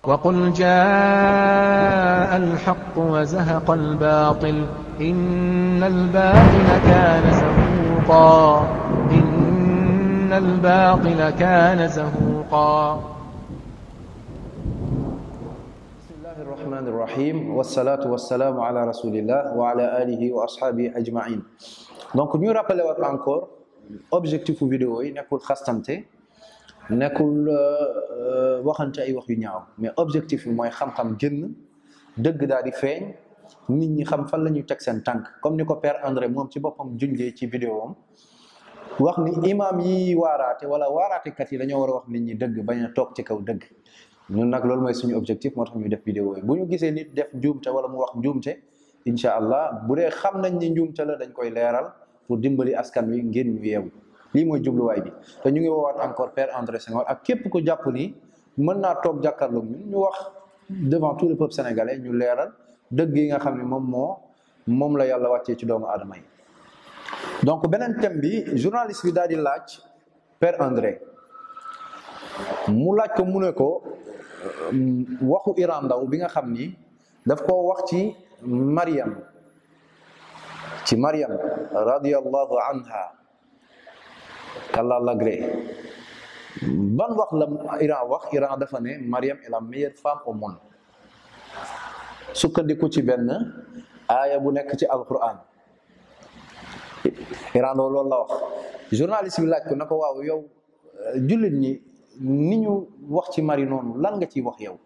وقل جاء الحق وزهق الباطل إن الباطل كان زهوقا إن الباطل كان زهوقا. بسم الله الرحمن الرحيم والصلاة والسلام على رسول الله وعلى آله وأصحابه أجمعين. Donc ñu rappelé waat encore objectif vidéo yi nekkul xastante nekkul waxante ay wax yu ñaaw mais objectif bi mooy xam-xam génn dëgg daal di feeñ nit ñi xam fan la ñuy teg seen tànk comme ni ko Père André moom ci boppam junjee ci vidéo am wax ni imam yi waaraate wala waaraatekat yi dañoo war a wax nit ñi dëgg bañ a toog ci kaw dëgg ñun nag loolu mooy suñu objectif moo tax ñu def vidéo yi bu ñu gisee nit def njuumte wala mu wax njuumte incha allah bu dee xam nañ ni njuumte la dañ koy leeral pour dimbali askan wi ngir ñu yeewu lii mooy jubluwaay bi te ñu ngi woowaat encore Père André Senghor ak képp ko jàpp ni mën naa toog jàkkaarloog ñun ñu wax devant tout le peuple sénégalais ñu leeral dëgg yi nga xam ne moom la yàlla wàccee ci doomu aadama yi. donc beneen thème bi journaliste bi daal di laaj Père André mu laaj ko mu ne ko waxu Iran Ndao bi nga xam ni daf koo wax ci Mariam radiyallahu anha qu'Allah l'agrée ban wax la Iran dafa ne Mariam est la meilleure femme au monde sukkandiku ci benn aaya bu nekk ci alquran Iran loolu la wax journaliste bi laaj ko na ko waaw yow jullit ñi ni ñu wax ci Marie noonu lan nga ciy wax yow.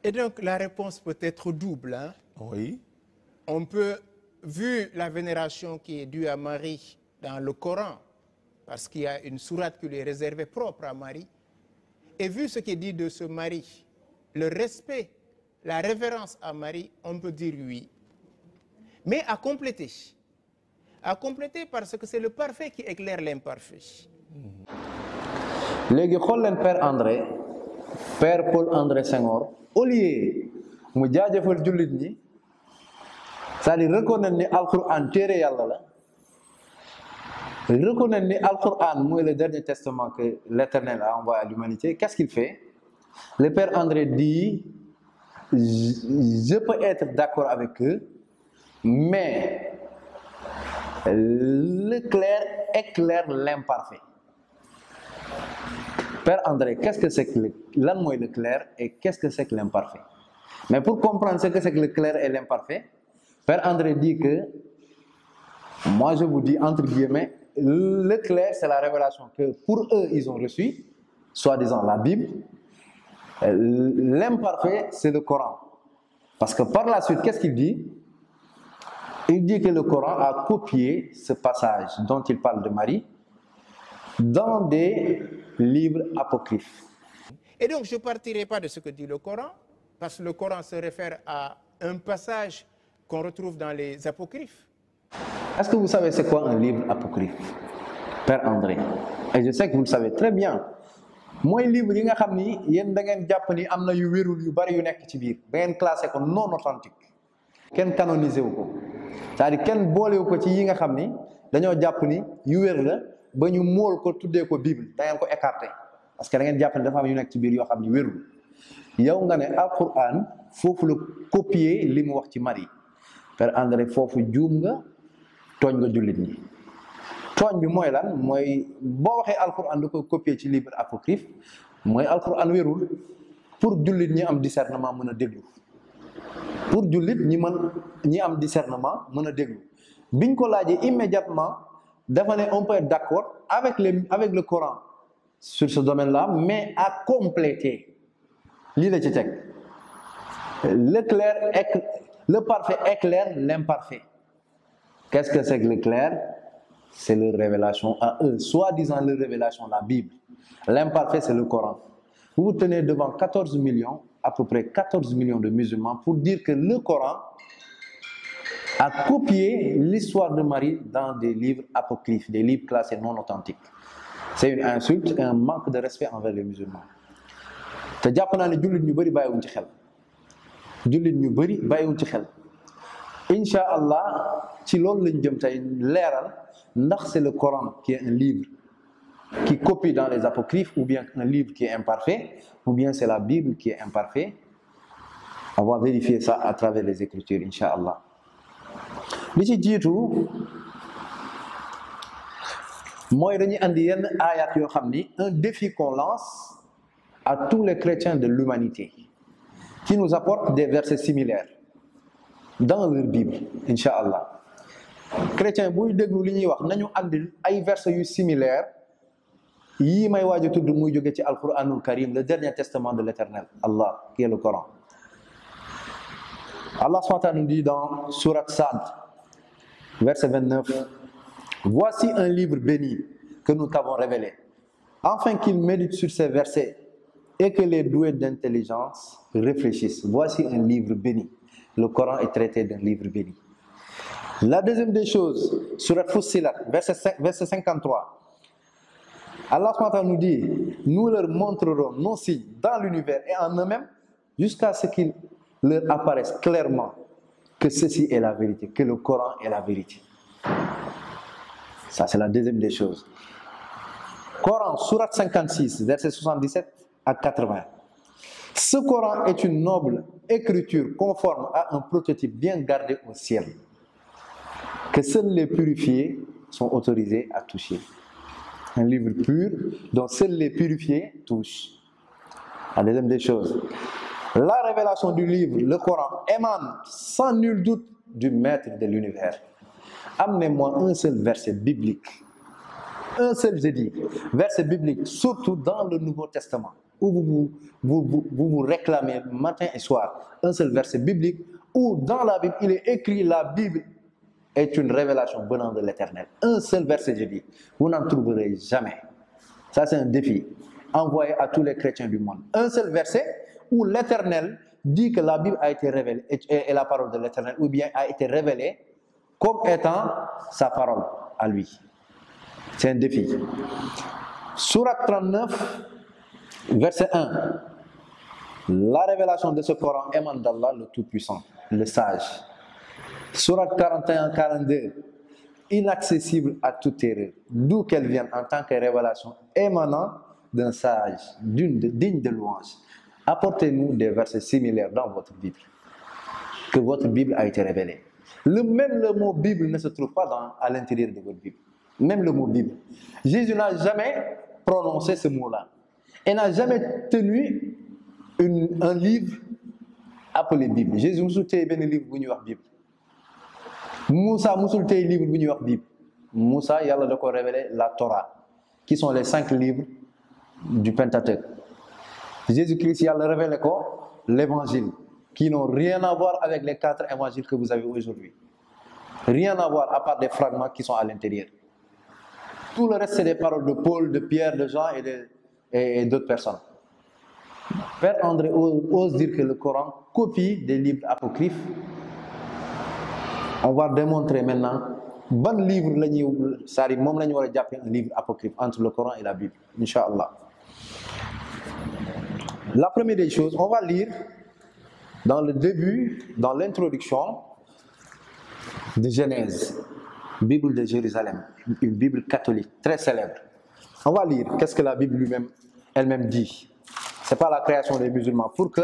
Et donc la réponse peut être double, hein? Oui. On peut, vu la vénération qui est due à Marie dans le Coran, parce qu'il y a une sourate qui lui est réservée propre à Marie, et vu ce qui est dit de ce Marie, le respect, la révérence à Marie, on peut dire oui. Mais à compléter parce que c'est le parfait qui éclaire l'imparfait. léegi xool leen Père André Père Paul André Senghor au lieu mu jaajëfal jullit ñi c'est-à-dire reconnaître ni alquran téere yàlla la reconnaître ni alquran mooy le dernier testament que l'Éternel a envoyé à l'humanité. Qu'est-ce qu'il fait? Le Père André dit je peux être d'accord avec eux mais le clair éclaire l'imparfait. Père André, qu'est-ce que c'est que lan mooy le clair et qu'est-ce que c'est que l'imparfait? Mais pour comprendre ce que c'est que le clair et l'imparfait, Père André dit que, moi je vous dis entre guillemets, le clair c'est la révélation que pour eux ils ont reçue, soi-disant la Bible. L'imparfait c'est le Coran. Parce que par la suite, qu'est-ce qu'il dit? Il dit que le Coran a copié ce passage dont il parle de Marie dans des livres apocryphes. Et donc je ne partirai pas de ce que dit le Coran, parce que le Coran se réfère à un passage qu'on retrouve dans les apocryphes. Est-ce que vous savez c'est quoi un livre apocryphe, Père André? Et je sais que vous le savez très bien. mooy livre yi nga xam ni yéen da ngeen jàpp ni am na yu wérul yu bari yu nekk ci biir da ngeen classé ko non authentique kenn canonisé wu ko c'est-à-dire kenn boolewu ko ci yi nga xam ni dañoo jàpp ni yu wér la ba ñu mool ko tuddee ko Bible da ngeen ko écarté parce que da ngeen jàpp ni dafa am yu nekk ci biir yoo xam ni wérul yow nga ne alquran foofu la copier li mu wax ci Marie. Père André foofu juum nga tooñ nga jullit ñi tooñ bi mooy lan mooy boo waxee alquran da ko copier ci livre apocryphe mooy alquran wérul pour jullit ñi am discernement mën a déglu pour jullit ñi am discernement mën a déglu biñ ko laajee immédiatement dafa ne on peut être d'accord avec le Coran sur ce domaine-là mais à compléter lii la ci teg le parfait éclaire l'imparfait. Qu'est-ce que c'est que le clair? C'est leur révélation à eux, soi-disant leur révélation, la Bible. L'imparfait, c'est le Coran. Vous vous tenez devant 14 millions, à peu près 14 millions de musulmans pour dire que le Coran a copié l'histoire de Marie dans des livres apocryphes, des livres classés non authentiques. C'est une insulte et un manque de respect envers les musulmans. te jàpp naa ne jullit ñu bëri bàyyiwuñ ci xel incha allah ci loolu lañ jëm tey leeral ndax c'est le Coran qui est un livre qui copie dans les apocryphes, ou bien un livre qui est imparfait, ou bien c'est la Bible qui est imparfaite. On va vérifier ça à travers les Écritures, Inch'Allah. Li ci jiitu mooy dañuy andi yenn ayat yoo xam ni un défi qu'on lance à tous les chrétiens de l'humanité qui nous apportent des versets similaires dans leur Bible, Inch'Allah. Chrétien buy déglu li ñuy wax nañu andil ay versets yu similaires yii may waaj a tudd muy jóge ci Al-Qur'anul Karim, le dernier testament de l'Éternel, Allah, qui est le Coran. Allah SWT nous dit dans Sourate Sad, verset 29, voici un livre béni que nous t'avons révélé, afin qu'ils méditent sur ces versets et que les doués d'intelligence réfléchissent. Voici un livre béni. Le Coran est traité d'un livre béni. La deuxième des choses, Sourate Fussilat, verset 53, Allah SWT nous dit, nous leur montrerons nos signes dans l'univers et en eux-mêmes jusqu'à ce qu'il leur apparaisse clairement que ceci est la vérité, que le Coran est la vérité. Ça, c'est la deuxième des choses. Coran, Sourate 56, versets 77 à 80. Ce Coran est une noble écriture conforme à un prototype bien gardé au ciel, que seuls les purifiés sont autorisés à toucher. Un livre pur dont seuls les purifiés touchent. La deuxième des choses. La révélation du livre, le Coran, émane sans nul doute du maître de l'univers. Amenez-moi un seul verset biblique. Un seul, j'ai dit, verset biblique, surtout dans le Nouveau Testament, où vous réclamez matin et soir. Un seul verset biblique, où dans la Bible, il est écrit la Bible est une révélation venant de l'Éternel. Un seul verset, je dis, vous n'en trouverez jamais. Ça, c'est un défi envoyé à tous les chrétiens du monde. Un seul verset où l'Éternel dit que la Bible a été révélée, est la parole de l'Éternel, ou bien a été révélée comme étant sa parole à lui. C'est un défi. Sourate 39, verset 1. La révélation de ce Coran émane d'Allah, le Tout-Puissant, le Sage. Sourate 41, 42. Inaccessible à toute erreur, d'où qu'elle vienne en tant que révélation émanant d'un sage, digne de louange. Apportez-nous des versets similaires dans votre Bible, que votre Bible a été révélée. Même le mot Bible ne se trouve pas à l'intérieur de votre Bible. Même le mot Bible. Jésus n'a jamais prononcé ce mot-là. Et n'a jamais tenu un livre appelé Bible. Jésus musul téye benn livre bu ñuy wax Bible. Moussa musul téye livre bu ñuy wax Bible. Moussa, Yàlla da ko révélé la Torah, qui sont les 5 livres du Pentateuque. Jésus-Christ, Yàlla révélé ko l'évangile, qui n'ont rien à voir avec les 4 évangiles que vous avez aujourd'hui. Rien à voir, à part des fragments qui sont à l'intérieur. Tout le reste, c'est des paroles de Paul, de Pierre, de Jean et d'autres personnes. Père André ose dire que le Coran copie des livres apocryphes. On va démontrer maintenant bon livre un livre apocryphe entre le Coran et la Bible, Inch'Allah. La première des choses, on va lire dans le début, dans l'introduction de Genèse, Bible de Jérusalem, une Bible catholique très célèbre. On va lire qu'est-ce que la Bible elle-même dit. C'est pas la création des musulmans, pour que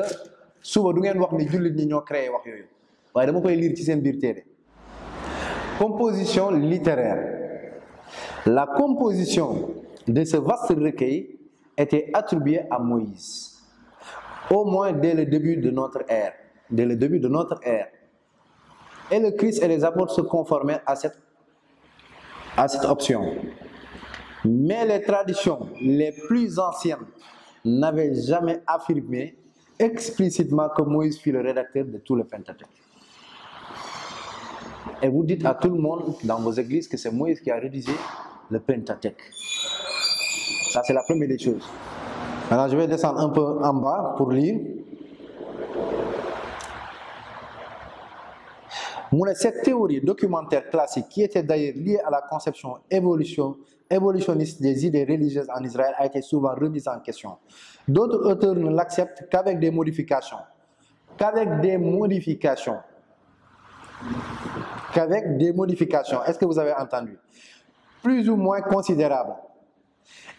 souvent du ngeen wax ni jullit ñi ñoo créé wax yooyu waaye dama koy lire ci seen biir téere. Composition littéraire. La composition de ce vaste recueil était attribuée à Moïse, au moins dès le début de notre ère. Dès le début de notre ère. Et le Christ et les apôtres se conformaient à cette option. Mais les traditions les plus anciennes n'avaient jamais affirmé explicitement que Moïse fut le rédacteur de tout le Pentateuque. Et vous dites à tout le monde dans vos églises que c'est Moïse qui a rédigé le Pentateuque. Ça, c'est la première des choses. Maintenant, je vais descendre un peu en bas pour lire. Cette théorie documentaire classique, qui était d'ailleurs liée à la conception évolutionniste des idées religieuses en Israël, a été souvent remise en question. D'autres auteurs ne l'acceptent qu'avec des modifications. Est-ce que vous avez entendu? Plus ou moins considérables.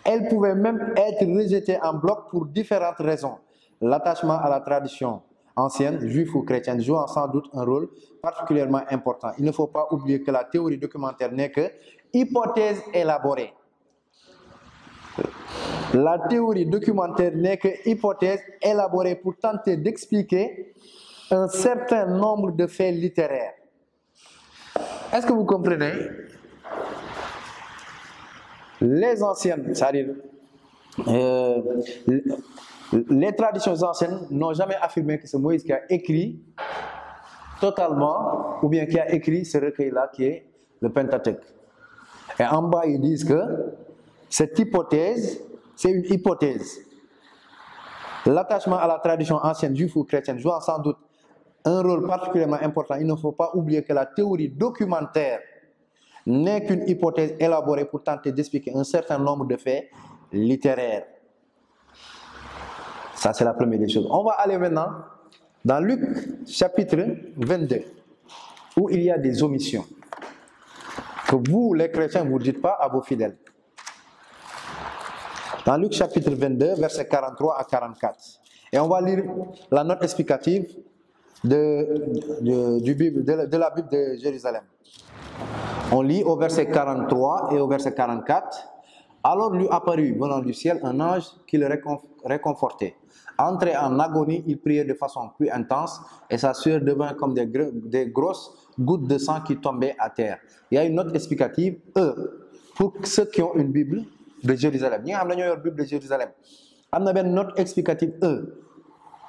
Elles pouvaient même être rejetées en bloc pour différentes raisons. L'attachement à la tradition ancienne, juive ou chrétienne, jouant sans doute un rôle particulièrement important. Il ne faut pas oublier que la théorie documentaire n'est que hypothèse élaborée. La théorie documentaire n'est que hypothèse élaborée pour tenter d'expliquer un certain nombre de faits littéraires. Est-ce que vous comprenez? Les anciennes, c'est-à-dire les traditions anciennes n'ont jamais affirmé que c'est Moïse qui a écrit totalement, ou bien qui a écrit ce recueil-là qui est le Pentateuque. Et en bas, ils disent que cette hypothèse, c'est une hypothèse. L'attachement à la tradition ancienne, juive ou chrétienne, jouant sans doute un rôle particulièrement important. Il ne faut pas oublier que la théorie documentaire n'est qu'une hypothèse élaborée pour tenter d'expliquer un certain nombre de faits littéraires. Ça, c'est la première des choses. On va aller maintenant dans Luc chapitre 22, où il y a des omissions que vous, les chrétiens, vous ne dites pas à vos fidèles. Dans Luc chapitre 22, versets 43 à 44. Et on va lire la note explicative de la Bible de Jérusalem. On lit au verset 43 et au verset 44. Alors lui apparut, venant du ciel, un ange qui le réconfortait. Entré en agonie, il priait de façon plus intense et sa sueur devint comme des grosses gouttes de sang qui tombaient à terre. Il y a une note explicative, pour ceux qui ont une Bible de Jérusalem. Ñi nga xam ne ñoo yor Bible de Jérusalem. Am na benn note explicative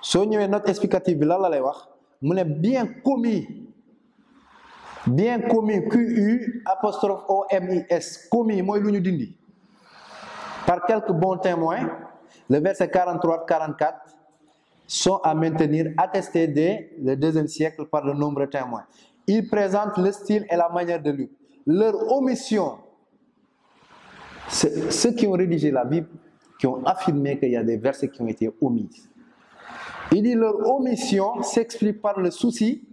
soo ñëwee note explicative bi lan la lay wax mu ne bien commis QU apostrophe OMIS commis mooy lu ñu dindi par quelques bons témoins. Le verset 43-44 sont à maintenir, attestés dès le IIe siècle par de nombreux témoins. Ils présentent le style et la manière de Luc. Leur omission, ceux qui ont rédigé la Bible, qui ont affirmé qu'il y a des versets qui ont été omis. Il dit leur omission s'explique par le souci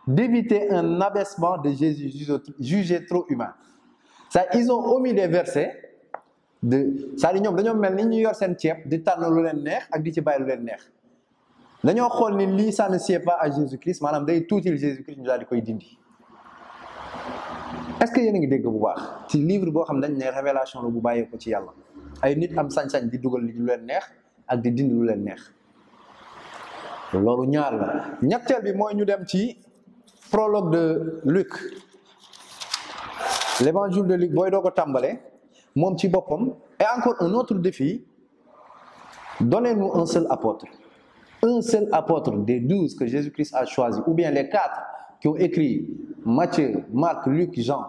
d'éviter un abaissement de Jésus jugé trop humain. Ça, ils ont omis des versets. C'est-à-dire ñoom dañoo mel ni ñu yor seen ceeb di tànn lu leen neex ak di ci bàyyi lu leen neex dañoo xool ni lii ça ne sied pas à Jésus-Christ maanaam day tuutil Jésus-Christ ñu daal di koy dindi. Est-ce que yéen a ngi dégg bu baax ci livre boo xam dañ ne révélation la bu bàyyee ko ci yàlla ay nit am sañ-sañ di dugal lu leen neex ak di dindi lu leen neex loolu ñaar la. ñetteel bi mooy ñu dem ci prologue de Luc, l'évangile de Luc booy doo ko tàmbale moom ci boppam. Et encore un autre défi, donnez-nous un seul apôtre des 12 que Jésus-Christ a choisi, ou bien les 4 qui ont écrit Matthieu, Marc, Luc, Jean.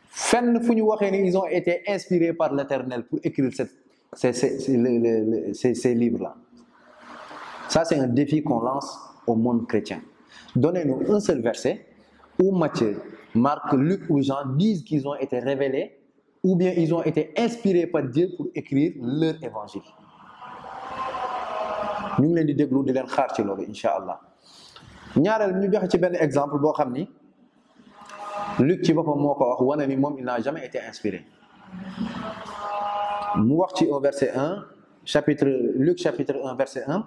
Fenn fu ñu waxee ni ils ont été inspirés par l'Éternel pour écrire ces livres-là. Ça, c'est un défi qu'on lance au monde chrétien. Donnez-nous un seul verset où Matthieu, Marc, Luc ou Jean disent qu'ils ont été révélés ou bien ils ont été inspirés par Dieu pour écrire leur évangile. Ñu ngi leen di déglu di leen xaar ci loolu incha allah. ñaareel ñu joxe ci benn exemple boo xam ni Luc ci boppam moo ko wax wane ni moom il n'a jamais été inspiré. mu wax ci au verset 1 Luc chapitre 1 verset 1.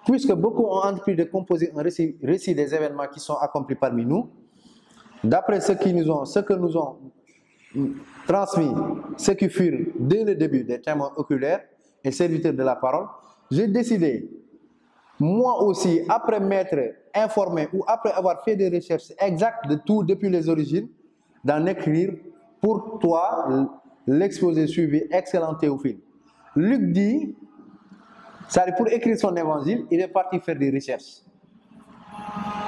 Puisque beaucoup ont entrepris de composer un récit des événements qui sont accomplis parmi nous, d'après ce que nous ont transmis, ceux qui furent dès le début des témoins oculaires et serviteurs de la parole, j'ai décidé, moi aussi, après m'être informé ou après avoir fait des recherches exactes de tout depuis les origines, d'en écrire pour toi l'exposé suivi, excellent Théophile. Luc dit, c'est-à-dire pour écrire son évangile, il est parti faire des recherches.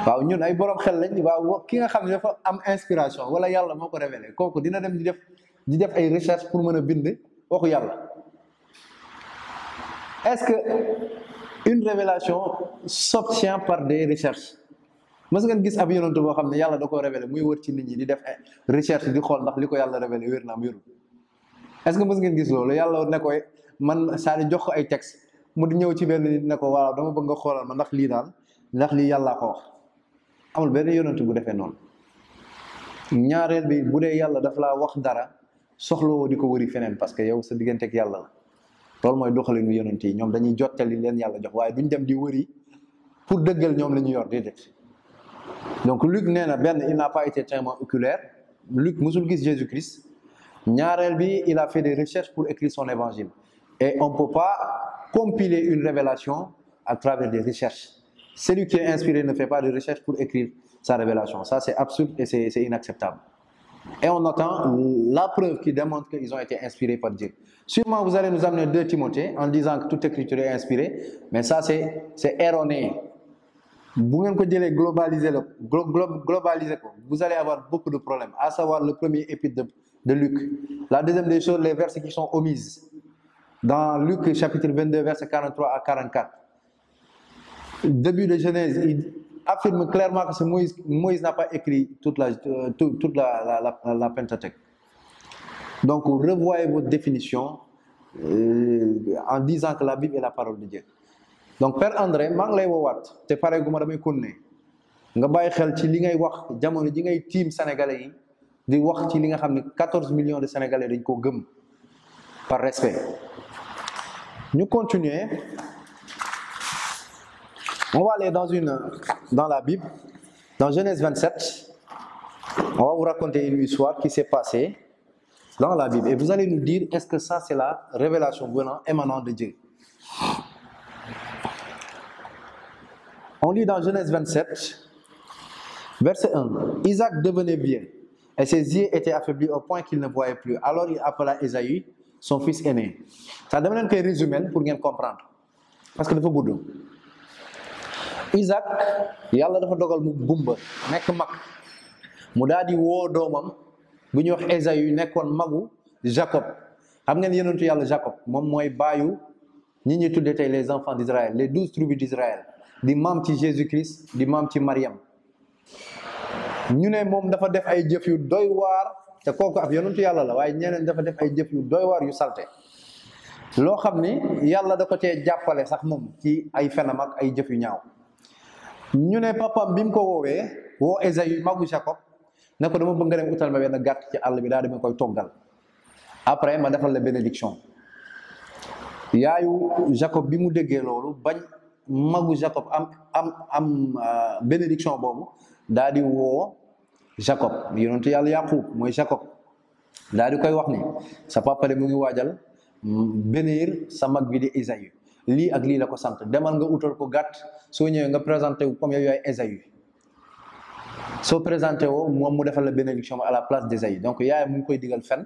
waaw ñun ay borom xel lañ waaw ki nga xam ne dafa am inspiration wala yàlla moo ko révélé kooku dina dem di def ay recherche pour mën a bind waxu yàlla. Est-ce que une révélation s'obtient par des recherches? Mës ngeen gis ab yonent boo xam ne yàlla da koo révélé muy wër ci nit ñi di def recherche di xool ndax li ko yàlla révélé wér na am wérul? Est-ce que mës ngeen gis loolu yàlla ne koy man saa jox ko ay texte mu di ñëw ci benn nit ne ko waaw dama bëgg nga xoolal ma ndax lii daal ndax lii yàllaa ko wax? Amul benn yonent bu defee noonu. ñaareel bi bu dee yàlla dafa laa wax dara soxlawoo di ko wëri feneen parce que yow sa diggante ak yàlla la loolu mooy doxalinu yonent yi ñoom dañuy jottali leen yàlla jox waaye duñ dem di wëri pour dëggal ñoom la ñu yor déedéet. Donc Luc nee na benn il n'a pas été témoin oculaire Luc musul gis Jésus-Christ ñaareel bi il a fait des recherches pour écrire son évangile et on peut pas compiler une révélation à travers des recherches. Celui qui est inspiré ne fait pas de recherche pour écrire sa révélation. Ça c'est absurde et c'est inacceptable. Et on attend la preuve qui démontre qu'ils ont été inspirés par Dieu. Sûrement vous allez nous amener 2 Timothée en disant que toute écriture est inspirée, mais ça c'est erroné. Bu ngeen ko jëlee globaliser ko vous allez avoir beaucoup de problèmes, à savoir le premier épître de Luc. La deuxième des choses, les versets qui sont omises dans Luc chapitre 22 versets 43 à 44. Début de Genèse, il affirme clairement que Moïse n'a pas écrit toute la Pentateuque. Donc revoyez votre définition en disant que la Bible est la parole de Dieu. Donc Père André maa ngi lay woowaat te pare gu ma damay continuer nga bàyyi xel ci li ngay wax jamono ji ngay tiim sénégalais yi di wax ci li nga xam ne 14 millions de sénégalais dañ ko gëm par respect. Ñu continuer. On va aller dans la Bible, dans Genèse 27. On va vous raconter une histoire qui s'est passée dans la Bible. Et vous allez nous dire, est-ce que ça c'est la révélation émanant de Dieu? On lit dans Genèse 27, verset 1. Isaac devenait vieux et ses yeux étaient affaiblis au point qu'il ne voyait plus. Alors il appela Ésaü, son fils aîné. Ça donne un résumé pour bien comprendre. Parce que il faut gudd. Isaac yàlla dafa dogal mu gumba nekk mag mu daal di woo doomam bu ñuy wax Ésaü nekkoon magu Jacob. Xam ngeen yonentu yàlla Jacob moom mooy baayu ñi ñuy tuddee tey les enfants d'Israël, les 12 tribus d'Israël, di maam ci Jésus-Christ, di maam ci Mariam. ñu ne moom dafa def ay jëf yu doy waar te kooku ab yonentu yàlla la waaye ñeneen dafa def ay jëf yu doy waar yu salte loo xam ni yàlla da ko cee jàppale sax moom ci ay fenam ak ay jëf yu ñaaw. ñu ne papam bi mu ko woowee woo Ésaü magu Jacob ne ko dama bëgg nga dem utal ma benn gàtt ci àll bi daal dama koy toggal après ma defal la bénédiction. Yaayu Jacob bi mu déggee loolu bañ magu Jacob am bénédiction boobu daal di woo Jacob yonentu yàlla Yaqub mooy Jacob daal di koy wax ni sa papa de mu ngi waajal bénir sa mag bi di Ésaü lii ak lii la ko sant demal nga utal ko gàtt soo ñëwee nga présenté wu comme yow yaay Ésaü soo présenté woo moom mu defal la bénédiction à la place d'Ésaü. Donc yaay mu ngi koy digal fen.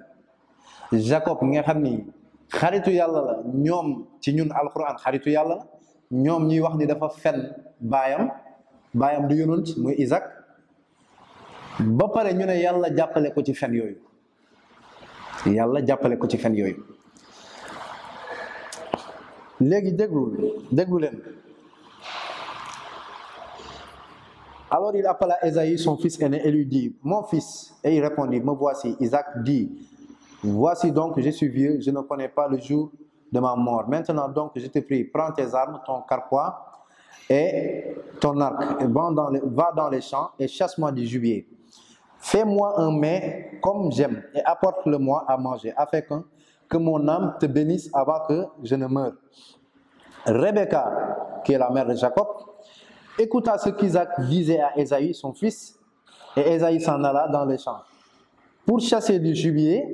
Jacob nga xam ni xaritu yàlla la ñoom ci ñun alquran xaritu yàlla la ñoom ñuy wax ni dafa fen baayam du yonent muy Isaac ba pare ñu ne yàlla jàppale ko ci fen yooyu léegi déglu leen. Alors il appela Ésaü son fils aîné et lui dit, mon fils, et il répondit, me voici. Isaac dit, voici donc je suis vieux, je ne connais pas le jour de ma mort. Maintenant donc je te prie, prends tes armes, ton carquois et ton arc, et va dans les champs et chasse-moi du gibier. Fais-moi un mets comme j'aime et apporte-le-moi à manger, afin que mon âme te bénisse avant que je ne meure. Rebecca, qui est la mère de Jacob, écouta ce qu'Isaac disait à Ésaü, son fils, et Ésaü s'en alla dans les champs pour chasser du gibier,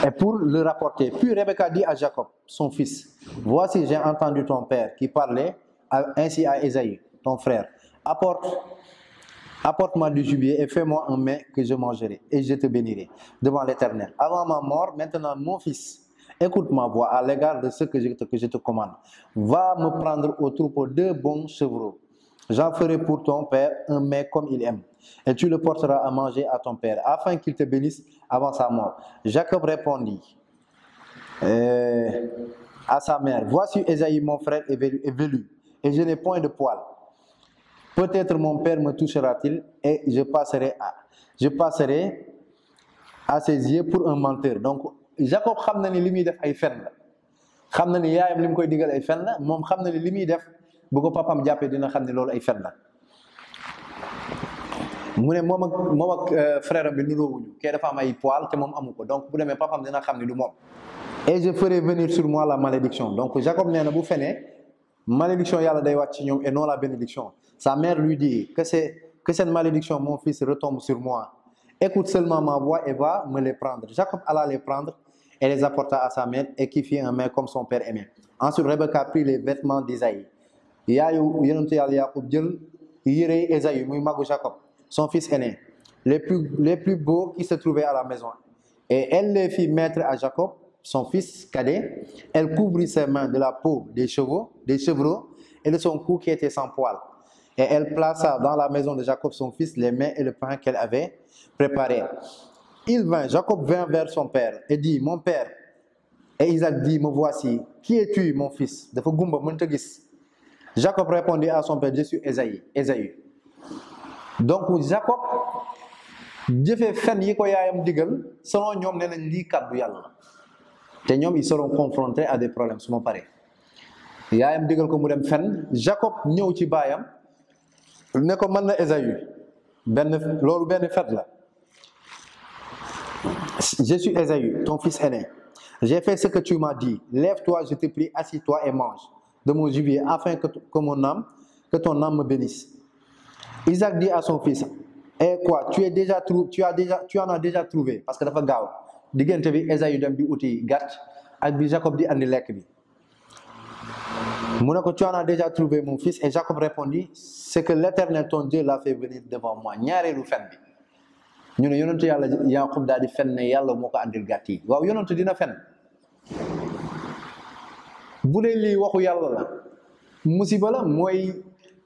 et pour le rapporter. Puis Rebecca dit à Jacob, son fils, voici j'ai entendu ton père qui parlait ainsi à Ésaü, ton frère. Apporte-moi du gibier et fais-moi un mets que je mangerai, et je te bénirai devant l'Éternel. Avant ma mort, maintenant mon fils, écoute ma voix à l'égard de ce que je te commande. Va me prendre au troupeau 2 bons chevreaux. J'en ferai pour ton père un mets comme il aime, et tu le porteras à manger à ton père, afin qu'il te bénisse avant sa mort. Jacob répondit à sa mère, voici Ésaü mon frère est velu, et je n'ai point de poil. Peut-être mon père me touchera-t-il, et je passerai à ses yeux pour un menteur. Donc Jacob xam na ni li muy def ay fen la xam na ni yaayam li mu koy digal ay fen la moom xam na ni li muy def bu ko papam jàppee dina xam ne loolu ay fen la. mu ne moom ak frère am bi nuroowuñu kee dafa am ay poils te moom amu ko donc bu demee papam dina xam ne du moom. Et je ferai venir sur moi la malédiction. Donc Jacob nee na bu fenee malédiction yàlla day wàcc ci ñoom et non la bénédiction. Sa mère lui dit que cette malédiction, mon fils, retombe sur moi. Écoute seulement ma voix et va me les prendre. Jacob alla les prendre et les apporta à sa mère et qui fit un mets comme son père aimait. Ensuite Rebecca prit les vêtements d'Isaïe. Yaayu yonentu yàlla Yaaqub jël yére Esaü muy magu Jacob, son fils aîné, les plus beaux qui se trouvaient à la maison. Et elle les fit mettre à Jacob, son fils cadet. Elle couvrit ses mains de la peau des chevreaux et de son cou qui était sans poil. Et elle plaça dans la maison de Jacob son fils les mets et le pain qu'elle avait préparé. Jacob vint vers son père et dit, mon père. Et Isaac dit, me voici. Qui es-tu, mon fils? Dafa gumba mënta gis. Jacob répondit à son père, je suis Esaü. Donc Jacob jëfee fen yi ko yaayam digal selon ñoom nee nañ lii kàddu yàlla te ñoom ils seront confrontés à des problèmes su ma paree yaayam digal ko mu dem fen Jacob ñëw ci baayam ne ko mën na Esaü loolu benn fet la. Je suis Esaü, ton fils aîné. J'ai fait ce que tu m'as dit. Lève-toi, je te prie, assis-toi et mange de mon gibier afin que ton âme me bénisse. Isaac dit à son fils, et quoi, tu en as déjà trouvé, parce que dafa gaaw diggante bi Esaü dem di uti gàtt ak bi Jacob di andi lekk bi. Mu ne ko tu en as déjà trouvé mon fils, et Jacob répondit, c'est que l'Éternel ton Dieu l'a fait venir devant moi. ñaareelu fen bi ñu ne yonentu yàlla Yaaqub daal di fen ne yàlla moo ko andil gàtt yi. Waaw yonentu dina fen bu dee lii waxu yàlla la musiba la mooy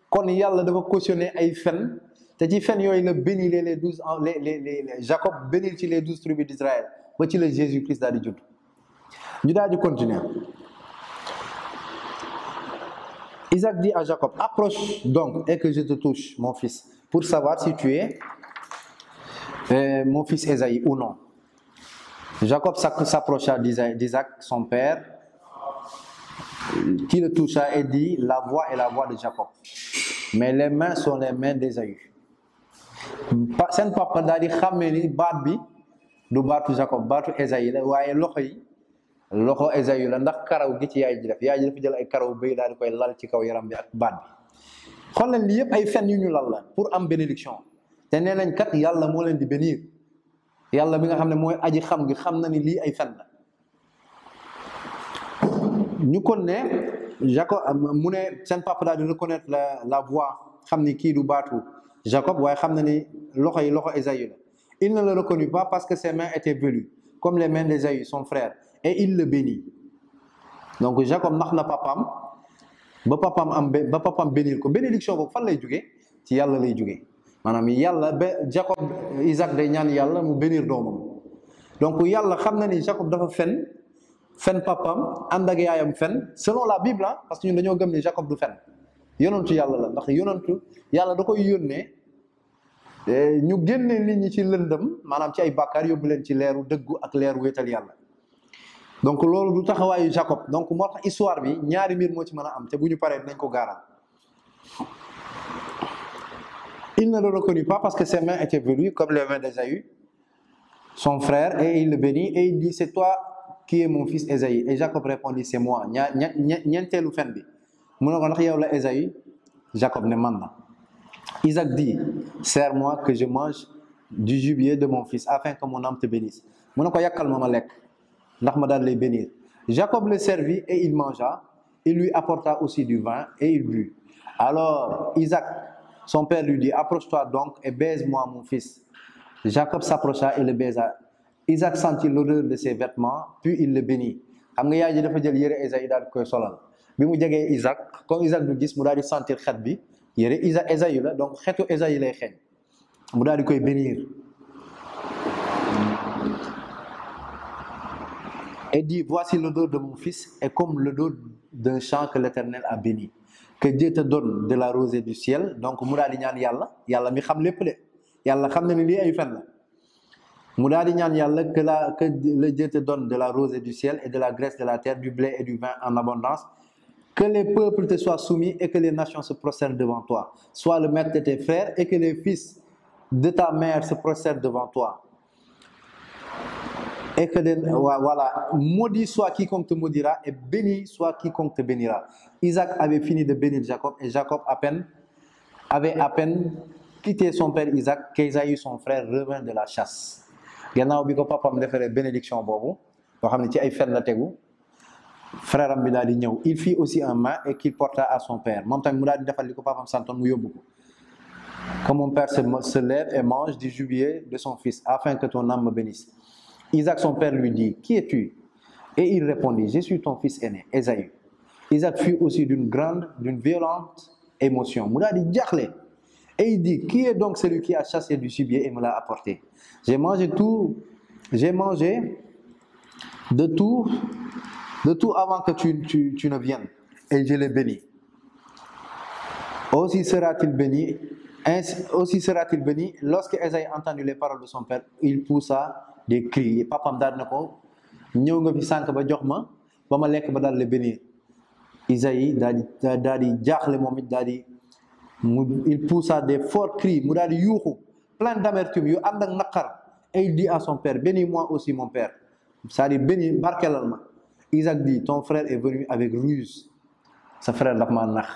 kon yàlla dafa cautionné ay fen te ci fen yooyu la bénir les Jacob bénir ci les 12 tribus d'Israël ba ci la Jésus-Christ daal di judd. ñu daal di continuer. Isaac dit à Jacob, approche donc et que je te touche, mon fils, pour savoir si tu es mon fils Esaü ou non. Jacob s'approcha d'Isaac, son père, qui le toucha et dit, la voix est la voix de Jacob, mais les mains sont les mains d'Esaü. Seen papa daal di xàmmee ni baat bi du baatu Jacob, baatu Esaü la waaye loxo Esaü la ndax karaw gi ci yaay ji def jël ay karaw bëy daal di koy lal ci kaw yaram bi ak baat bi. xool leen lii yëpp ay fen yu ñu lal la pour am bénédiction te nee nañ kat yàlla moo leen di bénir yàlla bi nga xam ne mooy aji xam gi xam na ni lii ay fen la. ñu kon ne Jacob mu ne seen papa daal di reconnaître la voix xam ni kii du baatu Jacob waaye xam na ni loxo Esaü la. Il ne le reconnut pas parce que ses mains étaient velues comme les mains d'Esaü son frère et il le bénit. Donc Jacob nax na papaam ba papaam bénir ko bénédiction boobu fan lay jógee ci yàlla lay jógee maanaam yàlla Jacob Isaac day ñaan yàlla mu bénir doomam donc yàlla xam na ni Jacob dafa fen papaam ànd ak yaayam fen selon la Bible parce que ñun dañoo gëm ni Jacob du fen yonantu yàlla la ndax yonantu yàlla da koy yónnee ñu génne nit ñi ci lëndëm maanaam ci ay bàkkaar yóbbu leen ci leeru dëggu ak leeru wéetal yàlla. Donc loolu du taxawaayu Jacob donc moo tax histoire bi ñaari mbir moo ci mën a am te bu ñu paree dinañ ko gaaral. Il ne le reconnut pas parce que ses mains étaient velues comme les mains d'Esaü son frère et il le bénit et il dit c'est toi qui es mon fils Esaü et Jacob répondit c'est moi ñeenteelu fen bi mu ne ko ndax yow la Esaü Jacob ne man na. Isaac dit sers-moi que je mange du gibier de mon fils afin que mon âme te bénisse mu ne ko yàkkal ma lekk ndax ma daal lay bénir. Jacob le servit et il mangea. Il lui apporta aussi du vin et il but. Alors Isaac, son père, lui dit, approche-toi donc et baise-moi mon fils. Jacob s'approcha et le baisa. Isaac sentit l'odeur de ses vêtements, puis il le bénit. Xam nga yaay ji dafa jël yére Esaü daal di koy solal bi mu jegee Isaac comme Isaac du gis mu daal di sentir xet bi yére Esaü la donc xetu Esaü lay xeeñ mu daal di koy bénir. Et dit, voici l'odeur de mon fils est comme l'odeur d'un champ que l'Éternel a béni. Que Dieu te donne de la rosée du ciel. Donc mu daal di ñaan yàlla mi xam lépp de yàlla xam na ni lii ay fen la mu daal di ñaan yàlla que le Dieu te donne de la rosée du ciel et de la graisse de la terre, du blé et du vin en abondance. Que les peuples te soient soumis et que les nations se prosternent devant toi. Sois le maître de tes frères et que les fils de ta mère se prosterne devant toi. Et que voilà, maudit soit quiconque te maudira et béni soit quiconque te bénira. Isaac avait fini de bénir Jacob et Jacob avait à peine quitté son père Isaac qu'Ésaü son frère revint de la chasse. Gannaaw bi ko papam defere bénédiction bobu bo xamni ci ay fen la tegu frère am bi daal di ñëw il fit aussi un main et qu'il porta à son père mom tam mu daal di defal liko papam santone mu yobbu ko. Que mon père se lève et mange du gibier de son fils afin que ton âme me bénisse. Isaac son père lui dit, qui es-tu? Et il répondit, je suis ton fils aîné, Ésaü. Isaac fut aussi d'une violente émotion. Mu daal di jaxlé. Et il dit, qui est donc celui qui a chassé du gibier et me l'a apporté? J'ai mangé de tout avant que tu ne viennes. Et je l'ai béni. Aussi sera-t-il béni lorsque Ésaü entendu les paroles de son père, il poussa des cris. Papam daal na ko ñëw nga fi sànq ba jox ma ba ma lekk ba daal le bénir. Isaïe daal di jaaxle moom it daal di il poussa des forts cris mu daal di yuuxu plein d'amertume yu ànd ak naqar et il dit à son père, bénis-moi aussi mon père, c'est-à-dire bénis barkelal ma. Isaac dit, ton frère est venu avec ruse. Sa frère dafa ma nax,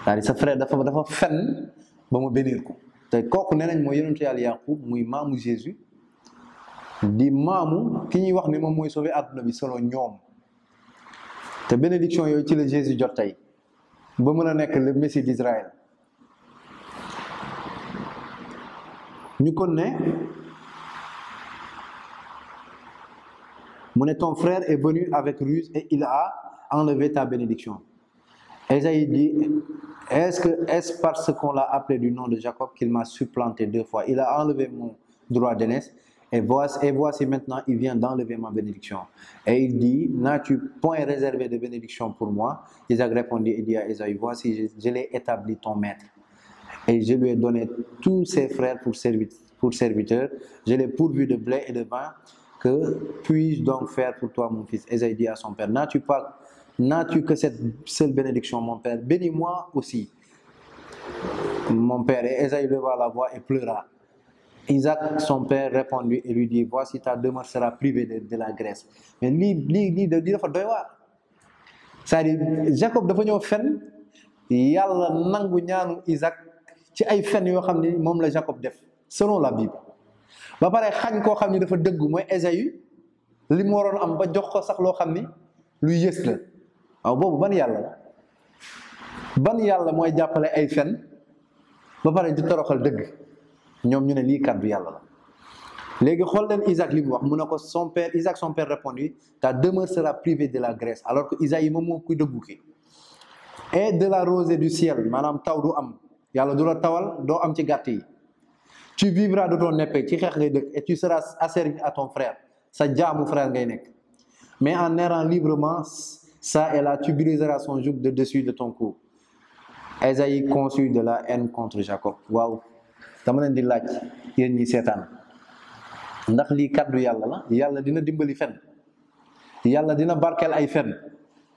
c'est-à-dire sa frère dafa fen ba ma bénir ko. Te kooku nee nañ mooy yonentu Yàlla Yaqub muy maamu Jésus di maamu ki ñuy wax ni moom mooy sauver àdduna bi selon ñoom. Te bénédiction yooyu ci la Jésus jot tey ba mën a nekk le Messie d'Israël. ñu kon ne mu ne ton frère est venu avec ruse et il a enlevé ta bénédiction. Ésaïe dit, est-ce parce qu'on l'a appelé du nom de Jacob qu'il m'a supplanté 2 fois? Il a enlevé mon droit d'aînesse et voici maintenant il vient d'enlever ma bénédiction. Et il dit, n'as-tu point réservé de bénédiction pour moi? Isaac répondit et dit à Ésaü, voici je l'ai établi ton maître et je lui ai donné tous ses frères pour serviteurs, je l'ai pourvu de blé et de vin. Que puis-je donc faire pour toi mon fils? Ésaü dit à son père, n'as-tu que cette seule bénédiction mon père? Bénis-moi aussi mon père. Et Ésaü leva la voix et pleura. Isaac son père répondit et lui dit, voici ta demeure sera privée de la graisse. Mais lii dafa doy waar. C'est-à-dire Jacob dafa ñëw fen yàlla nangu ñaanu Isaac ci ay fen yoo xam ni moom la Jacob def selon la Bible. ba pare xañ koo xam ni dafa dëggu mooy Ésaü li mu waroon am ba jox ko sax loo xam ni luy yës la. waaw boobu ban yàlla mooy jàppale ay fen ba pare di toroxal dëgg. ñoom ñu ne lii kàddu yàlla la. léegi xool leen Isaac li mu wax mu ne ko Isaac son père répondit, ta demeure sera privée de la graisse, alors que Isaïe moom moo kuy dëggu ki. Et de la rosée du ciel, maanaam taw du am yàlla du la tawal doo am ci gàtt yi. Tu vivras de ton épée ci xeex ngay dëkk et tu seras asservi à ton frère, sa jaamu frère ngay nekk. Mais en errant librement ça et là tu briseras son joug de dessus de ton cou. Ésaïe conçut de la haine contre Jacob. Waaw dama leen di laaj yéen ñi seetaan ndax lii kàddu yàlla la? Yàlla dina dimbali fen, yàlla dina barkeel ay fen.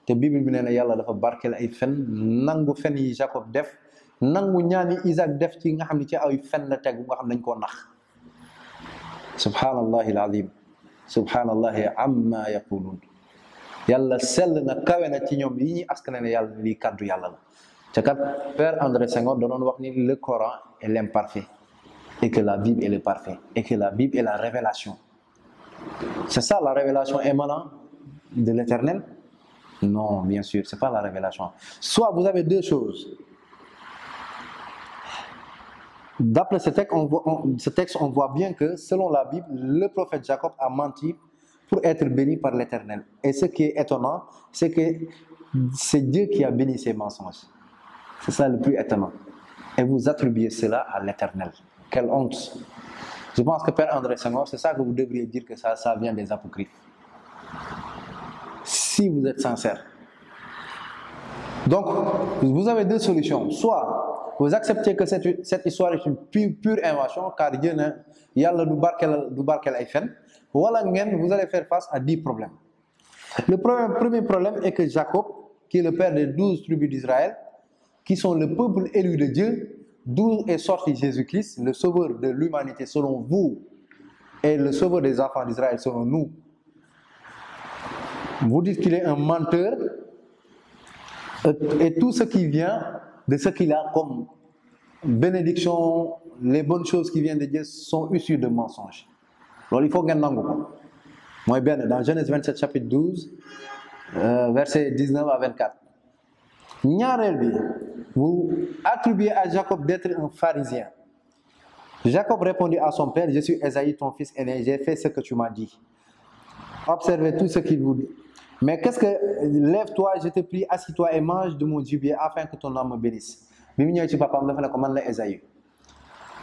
te Bible bi nee na yàlla dafa barkeel ay fen, nangu fen yi Jacob def, nangu ñaani Isaac def ci nga xam ne ci ay fen la tegu nga xam dañ koo nax. subhanallahi alazim, subhanallahi amma yaqulun. Yàlla sell na kawe na ci ñoom yi ñuy askane ne yàlla lii kàddu yàlla la. te kat Père André Senghor da doon wax ni le Coran est l'imparfait et que la Bible est le parfait et que la Bible est la révélation. C'est ça la révélation émanant de l'Éternel? Non, bien sûr, c'est pas la révélation. Soit vous avez deux choses. D'après ce texte, on voit bien que selon la Bible, le prophète Jacob a menti pour être béni par l'Éternel. Et ce qui est étonnant, c'est que c'est Dieu qui a béni ces mensonges. C'est ça le plus étonnant. Et vous attribuez cela à l'Éternel. Quelle honte! Je pense que Père André Senghor, c'est ça que vous devriez dire, que ça vient des apocryphes. Si vous êtes sincère. Donc, vous avez deux solutions. Soit vous acceptez que cette histoire est une pure invention, car Dieu n'a yàlla du barkel ay fen, wala ngeen vous allez faire face à 10 problèmes. Le premier problème est que Jacob, qui est le père des 12 tribus d'Israël, qui sont le peuple élu de Dieu, d'où est sorti Jésus-Christ, le sauveur de l'humanité selon vous et le sauveur des enfants d'Israël selon nous. Vous dites qu'il est un menteur et tout ce qui vient de ce qu'il a comme bénédiction, les bonnes choses qui viennent de Dieu sont issues de mensonges. Alors il faut que nous moi bien dans Genèse 27 chapitre 12 versets 19 à 24. Ñaareel bi, vous attribuez à Jacob d'être un pharisien. Jacob répondit à son père, je suis Ésaïe ton fils aîné, j'ai fait ce que tu m'as dit. Observez tout ce qu'il vous dit. Mais qu'est-ce que, lève-toi, je te prie, assis-toi et mange de mon gibier afin que ton âme me bénisse. Bi mu ñëw ci papaam dafa ne ko man la Ésaïe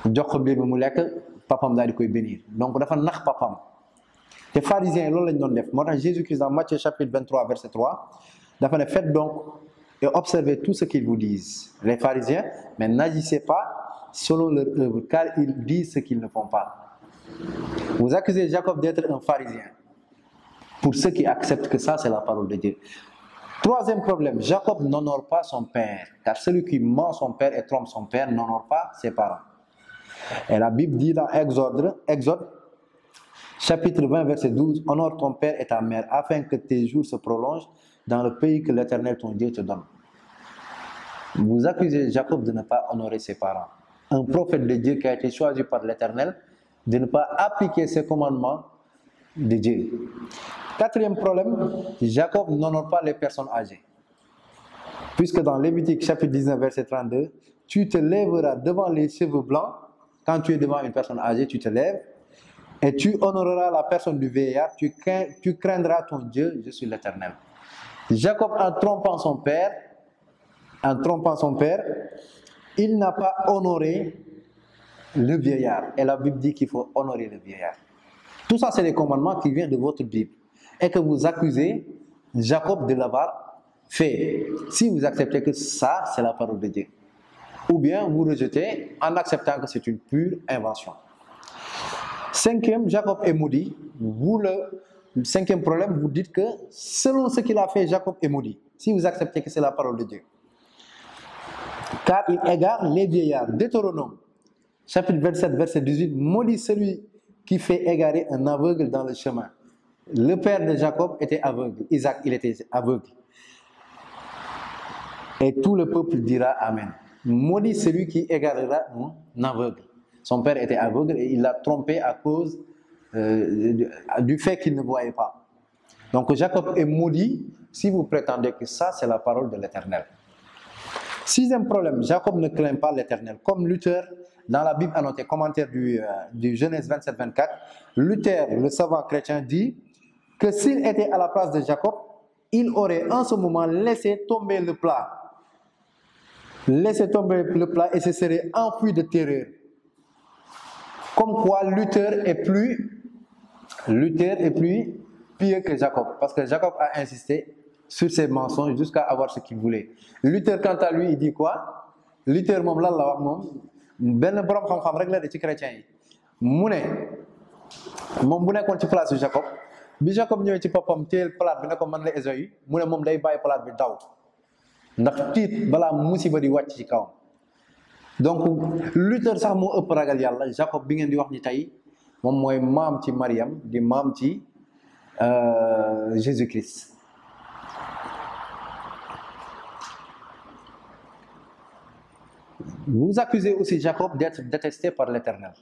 jox ko biir bi mu lekk papaam daal di koy bénir donc dafa nax papaam te pharisiens loolu lañ doon def moo tax Jésus-Christ dans Matthieu chapitre 23 verset 3 dafa ne faites donc et observez tout ce qu'ils vous disent les pharisiens mais n'agissez pas selon leur œuvre car ils disent ce qu'ils ne font pas. Vous accusez Jacob d'être un pharisien pour ceux qui acceptent que ça c'est la parole de Dieu. Troisième problème, Jacob n'honore pas son père, car celui qui ment son père et trompe son père n'honore pas ses parents. Et la Bible dit dans Exode, chapitre 20, verset 12, « Honore ton père et ta mère, afin que tes jours se prolongent dans le pays que l'Éternel ton Dieu te donne. » Vous accusez Jacob de ne pas honorer ses parents. Un prophète de Dieu qui a été choisi par l'Éternel, de ne pas appliquer ses commandements de Dieu. Quatrième problème, Jacob n'honore pas les personnes âgées. Puisque dans Lévitique chapitre 19 verset 32, tu te lèveras devant les cheveux blancs, quand tu es devant une personne âgée, tu te lèves, et tu honoreras la personne du vieillard, tu craindras ton Dieu, je suis l'Éternel. Jacob, en trompant son père, il n'a pas honoré le vieillard. Et la Bible dit qu'il faut honorer le vieillard. Tout ça, c'est des commandements qui viennent de votre Bible. Et que vous accusez Jacob de l'avoir fait. Si vous acceptez que ça, c'est la parole de Dieu. Ou bien vous rejetez en acceptant que c'est une pure invention. Cinquième, Jacob est maudit. Le cinquième problème, vous dites que selon ce qu'il a fait, Jacob est maudit. Si vous acceptez que c'est la parole de Dieu. Car il égare les vieillards. Deutéronome, chapitre 27, verset 18, maudit celui qui fait égarer un aveugle dans le chemin. Le père de Jacob était aveugle. Isaac, il était aveugle. Et tout le peuple dira Amen. Maudit celui qui égarera un aveugle. Son père était aveugle et il l'a trompé à cause du fait qu'il ne voyait pas. Donc Jacob est maudit si vous prétendez que ça, c'est la parole de l'Éternel. Sixième problème, Jacob ne craint pas l'Éternel. Comme Luther, dans la Bible annoté, commentaire du Genèse 27-24, Luther, le savant chrétien, dit que s'il était à la place de Jacob, il aurait en ce moment laissé tomber le plat. Laissé tomber le plat et se serait enfui de terreur. Comme quoi Luther est plus pieux que Jacob. Parce que Jacob a insisté sur ses mensonges jusqu'à avoir ce qu'il voulait. Luther, quant à lui, il dit quoi? Luther, moom lan la wax moom benn borom xam-xam rek la de ci chrétien yi mu ne moom bu nekkoon ci place Jacob bi Jacob ñëwee ci boppam téel palaat bi ne ko man la Ésaü mu ne moom day bàyyi palaat bi daw ndax tiit balaa musiba di wàcc ci kawam. Donc Luther sax moo ëpp ragal yàlla. Jacob bi ngeen di wax ni tey moom mooy maam ci Mariam di maam ci Jésus-Christ. Vous accusez aussi Jacob d'être détesté par l'Éternel.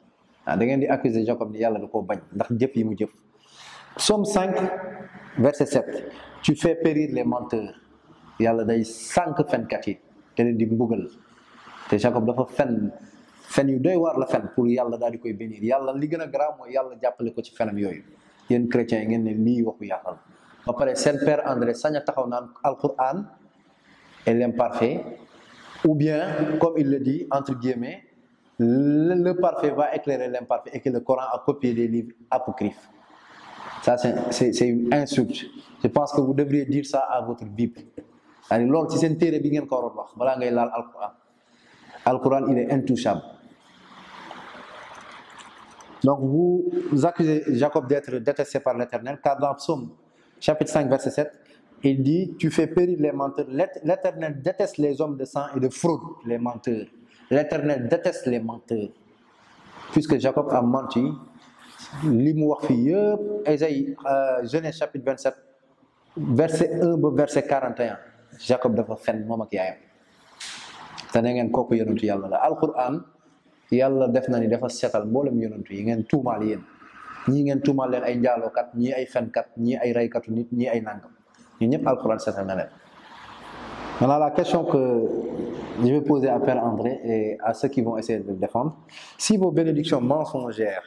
Da ngeen di accuser Jacob ni yàlla da koo bañ ndax jëf yi mu jëf. Psaume 5 verset 7. Tu fais périr les menteurs. Yàlla day sànq fenkat yi te leen di mbugal. Te Jacob dafa fen yu doy waar la fen pour yàlla daal di koy bénir. Yàlla li gën a grave mooy yàlla jàppale ko ci fenam yooyu. Yéen chrétiens yi ngeen ne lii waxu yàlla la. Ba pare seen père André sañ a taxaw naan Al-Qur'an est l'imparfait. Ou bien, comme il le dit, entre guillemets, le parfait va éclairer l'imparfait et que le Coran a copié des livres apocryphes. Ça, c'est une insulte. Je pense que vous devriez dire ça à votre Bible. Alors, si c'est un terre bien qu'on voilà, Al-Quran, il est intouchable. Donc, vous accusez Jacob d'être détesté par l'Éternel, car dans Psaume, chapitre 5, verset 7, il dit, tu fais périr les menteurs. L'Éternel déteste les hommes de sang et de fraude, les menteurs. l'Éternel déteste les menteurs, puisque Jacob a menti. Li mu wax fii yëpp Ésaïe Genèse chapitre 27 verset 1 ba verset 41 Jacob dafa fen moom ak yaayam te ne ngeen kooku yonentu yàlla la. alquran yàlla def na ni dafa setal mboolem yonentu yi ngeen tuumaal yéen ñii ngeen tuumaal leen ay njaalookat ñii ay fenkat ñii ay raykatu nit ñii ay nangam ñu ñëpp alquran setal na leen. Maintenant la question que je vais poser à Père André et à ceux qui vont essayer de le défendre, si vos bénédictions mensongères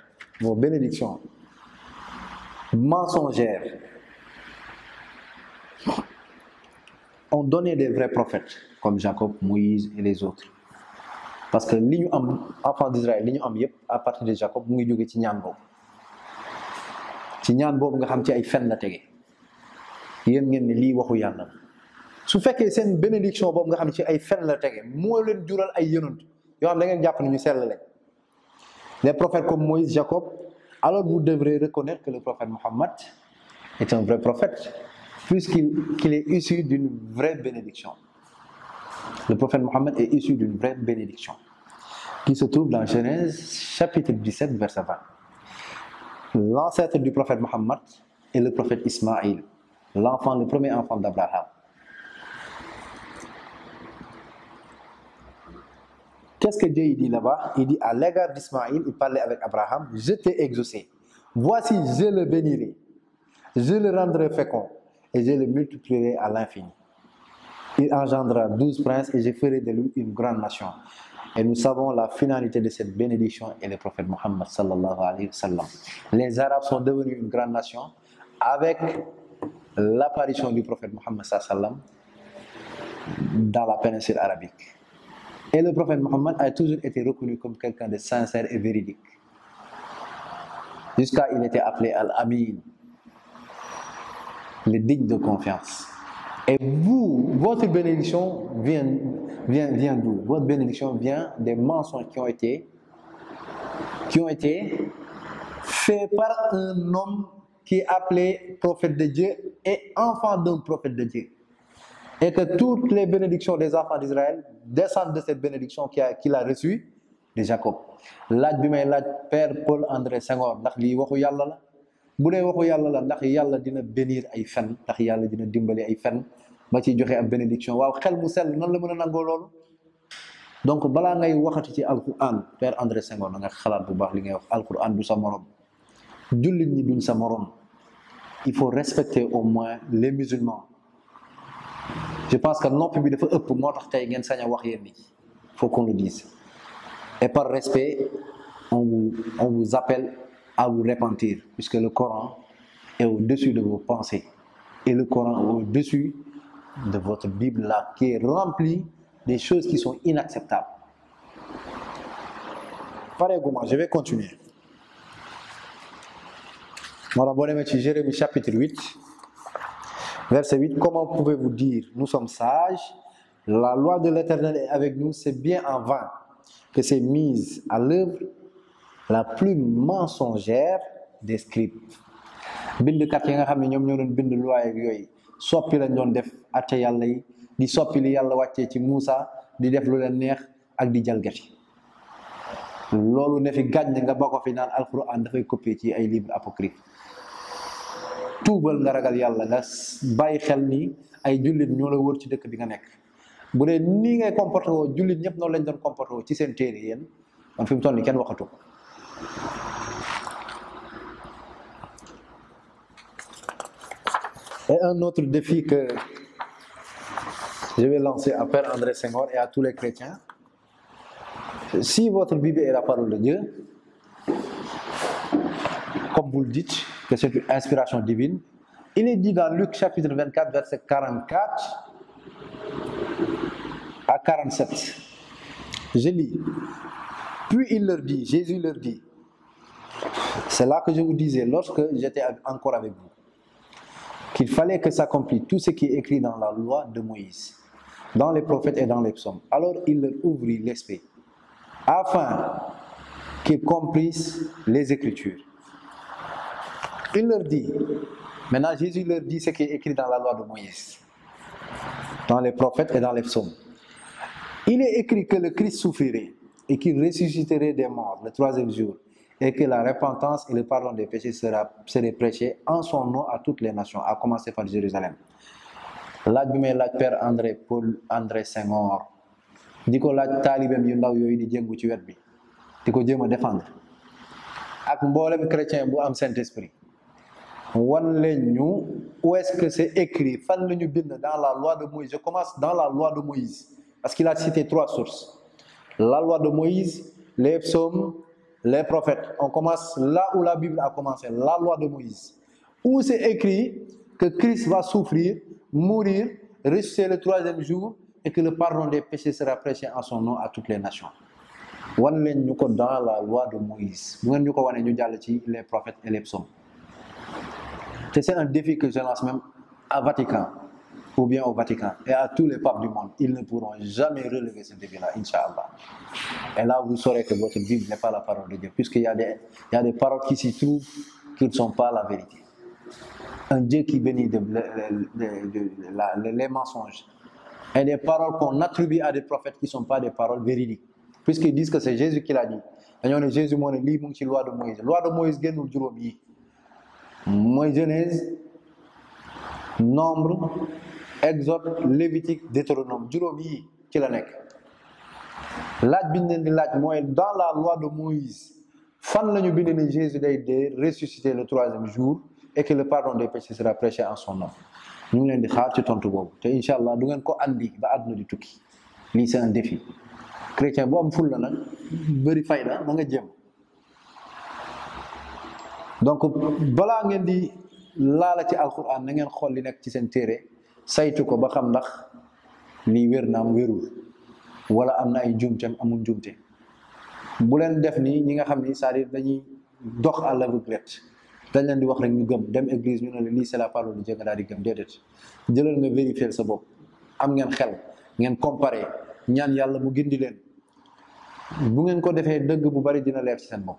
ont donné des vrais prophètes comme Jacob, Moïse et les autres, parce que li ñu am enfant d'Israël li ñu am yépp à partir de Jacob mu ngi jóge ci ñaan boobu nga xam ci ay fen la tege yéen ngeen ne lii waxu yàlla la su fekkee seen bénédiction boobu nga xam ci ay fen la tege moo leen jural ay yonent yoo xam da ngeen jàpp ne ñu sell lañ, des prophètes comme Moïse, Jacob, alors vous devrez reconnaître que le prophète Mohammed est un vrai prophète, puisqu'il est issu d'une vraie bénédiction. Le prophète Mohammed est issu d'une vraie bénédiction, qui se trouve dans Genèse chapitre 17, verset 20. L'ancêtre du prophète Mohammed est le prophète Ismaïl, le premier enfant d'Abraham. Qu'est-ce que Dieu dit là-bas? Il dit à l'égard d'Ismaïl, il parlait avec Abraham, je t'ai exaucé. Voici, je le bénirai, je le rendrai fécond et je le multiplierai à l'infini. Il engendra 12 princes et je ferai de lui une grande nation. Et nous savons la finalité de cette bénédiction et le prophète Mohammed sallallahu alayhi wa sallam. Les Arabes sont devenus une grande nation avec l'apparition du prophète Mohammed sallallahu alayhi wa sallam dans la péninsule arabique. Et le prophète Mohammed a toujours été reconnu comme quelqu'un de sincère et véridique. Jusqu'à il était appelé Al-Amin, le digne de confiance. Et vous, votre bénédiction vient d'où? Votre bénédiction vient des mensonges qui ont été faits par un homme qui est appelé prophète de Dieu et enfant d'un prophète de Dieu. Et que toutes les bénédictions des enfants d'Israël descendent de cette bénédiction qu'il a reçue de Jacob. Laaj bi may laaj Père Paul André Senghor ndax lii waxu yàlla la bu dee waxu yàlla la ndax yàlla dina bénir ay fen ndax yàlla dina dimbali ay fen ba ciy joxe ab bénédiction waaw xel mu sell nan la mën a nangoo loolu. Donc balaa ngay waxati ci alquran Père André Senghor na nga xalaat bu baax li ngay wax alquran du sa morom jullit ñi duñ sa morom. Il faut respecter au moins les musulmans. Je pense que noppi bi dafa ëpp moo tax tey ngeen sañ a wax yéen ni faut qu'on le dise. Et par respect on vous appelle à vous repentir puisque le Coran est au-dessus de vos pensées et le Coran est au-dessus de votre Bible là qui est remplie des choses qui sont inacceptables. Pareillement, je vais continuer. Moo tax boo demee ci Jérémie chapitre 8 verset 8, comment pouvez-vous dire, nous sommes sages, la loi de l'Éternel est avec nous, c'est bien en vain que c'est mise à l'œuvre la plus mensongère des scribes. Bindkat yi nga xam ne ñoom ñoo doon bind loi ak yooyu soppi lañ doon def atte yàlla yi di soppi li yàlla wàccee ci Muusa di def lu leen neex ak di jalgati. Loolu ne fi gàññ nga ba ko fi naan alquran dafay copier ci ay livres apocryphes. Tuubal nga ragal yàlla nga bàyyi xel ni ay jullit ñoo la wër ci dëkk bi nga nekk bu dee nii ngay comporté woo jullit ñëpp noonu lañ doon comporté woo ci seen téere yéen man fi mu toll nii kenn waxatu ko. Et un autre défi que je vais lancer à Père André Senghor et à tous les chrétiens, si votre Bible est la parole de Dieu, comme vous le dites, que c'est une inspiration divine, il est dit dans Luc chapitre 24, verset 44 à 47. Je lis. Puis il leur dit, Jésus leur dit, c'est là que je vous disais lorsque j'étais encore avec vous, qu'il fallait que s'accomplisse tout ce qui est écrit dans la loi de Moïse, dans les prophètes et dans les psaumes. Alors il leur ouvrit l'esprit, afin qu'ils comprissent les Écritures. Il leur dit, maintenant Jésus leur dit ce qui est écrit dans la loi de Moïse, dans les prophètes et dans les psaumes. Il est écrit que le Christ souffrirait, et qu'il ressusciterait des morts le troisième jour, et que la repentance et le pardon des péchés seraient prêchés en son nom à toutes les nations, à commencer par Jérusalem. laaj bi may laaj Père Paul André Senghor di ko laaj taalibeem yu ndaw yooyu di jëngu ci wet bi di ko jéem a défendre ak mboolem chrétien bu am Saint-Esprit wan leen ñu où est-ce que c'est écrit fan la ñu bind dans la loi de Moïse. Je commence dans la loi de Moïse parce qu'il a cité 3 sources: la loi de Moïse, les psaumes, les prophètes. On commence là où la Bible a commencé, la loi de Moïse, où c'est écrit que Christ va souffrir, mourir, ressusciter le troisième jour et que le pardon des péchés sera prêché en son nom à toutes les nations. Wan leen ñu ko dans la loi de Moïse. Bu ngeen ñu ko wane ñu jàll ci les prophètes et les psaumes. C'est un défi que je lance même à Vatican ou bien au Vatican et à tous les papes du monde. Ils ne pourront jamais relever ce défi-là, Inch'Allah. Et là, vous saurez que votre Bible n'est pas la parole de Dieu, puisqu'il y a des paroles qui s'y trouvent qui ne sont pas la vérité. Un Dieu qui bénit les mensonges et des paroles qu'on attribue à des prophètes qui ne sont pas des paroles véridiques, puisqu'ils disent que c'est Jésus qui l'a dit. Dañoo Jésus moo ne lii mu ngi ci loi de Moïse. Loi de Moïse génnul juróom yi mooy Genèse, Nombre, Exode, Lévitique, Deutéronome. Juróom yi ci la nekk. Laaj bi ñu leen di laaj mooy dans la loi de Moïse fan la ñu bind ne Jésus day dee ressuscité le troisième jour et que le pardon des péchés sera prêché en son nom. ñu ngi leen di xaar ci tontu boobu te incha allah du ngeen ko andi ba àdduna di tukki. Lii c'est un défi. Chrétien bu am ful la nag bëri fayda na nga jëm. Donc balaa ngeen di laala ci alquran na ngeen xool li nekk ci seen téere saytu ko ba xam ndax lii wér na am wérul wala am na ay njuumteem amul njuumte. Bu leen def nii ñi nga xam ni c'est-à-dire dañuy dox à l'aveuglette dañ leen di wax rek ñu gëm dem église ñu ne la lii c'est la parole de Dieu nga daal di gëm déedéet jëlal nga vérifier sa bopp am ngeen xel ngeen comparer ñaan yàlla mu gindi leen bu ngeen ko defee dëgg bu bari dina leer ci seen bopp.